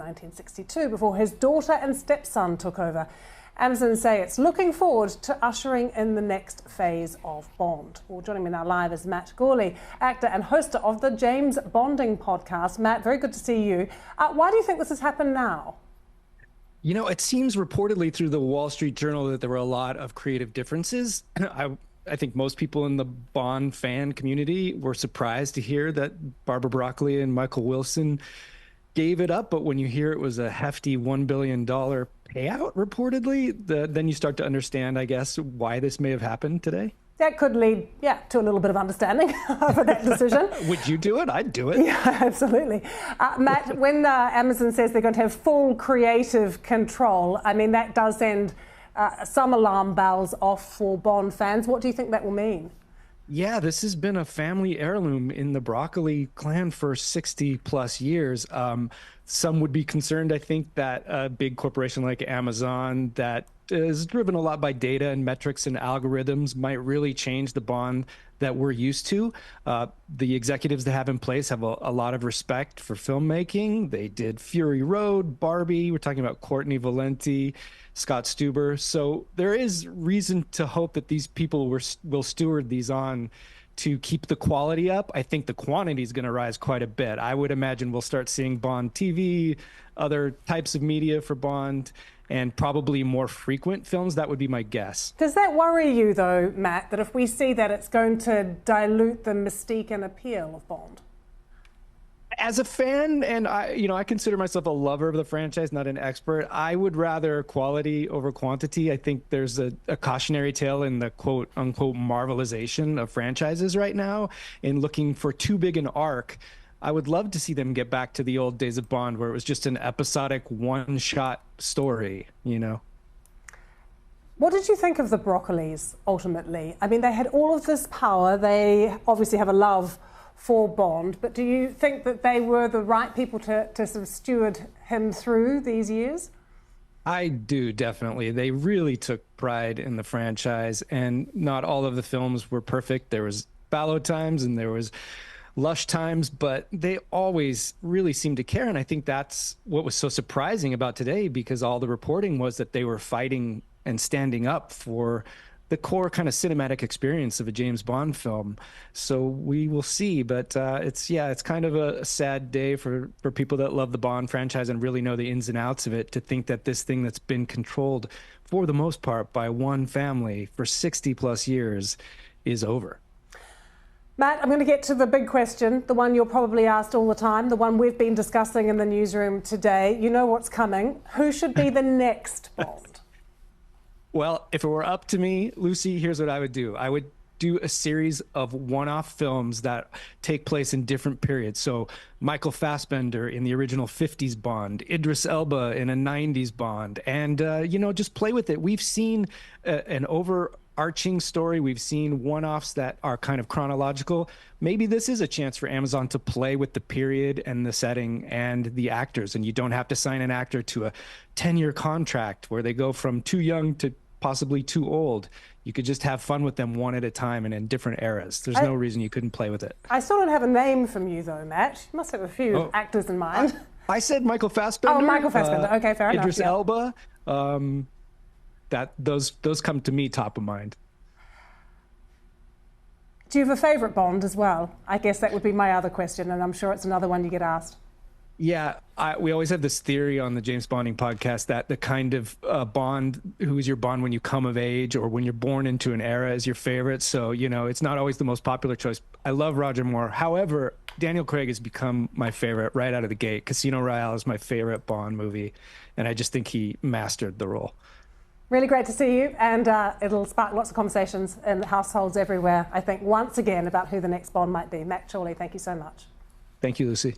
1962 before his daughter and stepson took over. Amazon say it's looking forward to ushering in the next phase of Bond. Well, joining me now live is Matt Gourley, actor and host of the James Bonding podcast. Matt, very good to see you. Why do you think this has happened now? You know, it seems reportedly through the Wall Street Journal that there were a lot of creative differences. I think most people in the Bond fan community were surprised to hear that Barbara Broccoli and Michael Wilson gave it up. But when you hear it was a hefty $1 billion payout, reportedly, then you start to understand, I guess, why this may have happened today. That could lead, to a little bit of understanding for that decision. Would you do it? I'd do it. Yeah, absolutely. Matt, when Amazon says they're going to have full creative control, I mean, that does send some alarm bells off for Bond fans. What do you think that will mean? Yeah, this has been a family heirloom in the Broccoli clan for 60 plus years. Some would be concerned, I think, that a big corporation like Amazon that is driven a lot by data and metrics and algorithms might really change the Bond that we're used to. The executives they have in place have a lot of respect for filmmaking. They did Fury Road, Barbie. We're talking about Courtney Valenti, Scott Stuber. So there is reason to hope that these people will steward these on to keep the quality up. I think the quantity is going to rise quite a bit. I would imagine we'll start seeing Bond TV, other types of media for Bond, and probably more frequent films. That would be my guess. Does that worry you, though, Matt, that if we see that, it's going to dilute the mystique and appeal of Bond? As a fan, and I consider myself a lover of the franchise, not an expert, I would rather quality over quantity. I think there's a cautionary tale in the quote unquote marvelization of franchises right now in looking for too big an arc. I would love to see them get back to the old days of Bond where it was just an episodic one-shot story, you know? What did you think of the Broccolis, ultimately? I mean, they had all of this power. They obviously have a love for Bond, but do you think that they were the right people to sort of steward him through these years? I do, definitely. They really took pride in the franchise, and not all of the films were perfect. There was fallow times and there was lush times, but they always really seemed to care. And I think that's what was so surprising about today, because all the reporting was that they were fighting and standing up for the core kind of cinematic experience of a James Bond film. So we will see, but it's kind of a sad day for people that love the Bond franchise and really know the ins and outs of it, to think that this thing that's been controlled for the most part by one family for 60 plus years is over. Matt, I'm going to get to the big question, the one you're probably asked all the time, the one we've been discussing in the newsroom today. You know what's coming. Who should be the next Bond? Well, if it were up to me, Lucy, here's what I would do. I would do a series of one-off films that take place in different periods. So Michael Fassbender in the original 50s Bond, Idris Elba in a 90s Bond, and, just play with it. We've seen an overarching story. We've seen one-offs that are kind of chronological. Maybe this is a chance for Amazon to play with the period and the setting and the actors, and you don't have to sign an actor to a 10-year contract where they go from too young to possibly too old. You could just have fun with them one at a time and in different eras. There's no reason you couldn't play with it. I still don't have a name from you, though, Matt. You must have a few actors in mind. I said Michael Fassbender. Oh, Michael Fassbender. Okay, fair enough. Idris Elba. Those come to me top of mind. Do you have a favourite Bond as well? I guess that would be my other question, and I'm sure it's another one you get asked. Yeah, we always have this theory on the James Bonding podcast that the kind of Bond who is your Bond when you come of age or when you're born into an era is your favorite. So, it's not always the most popular choice. I love Roger Moore. However, Daniel Craig has become my favorite right out of the gate. Casino Royale is my favorite Bond movie, and I just think he mastered the role. Really great to see you, and it'll spark lots of conversations in households everywhere, I think, once again, about who the next Bond might be. Matt Gourley, thank you so much. Thank you, Lucy.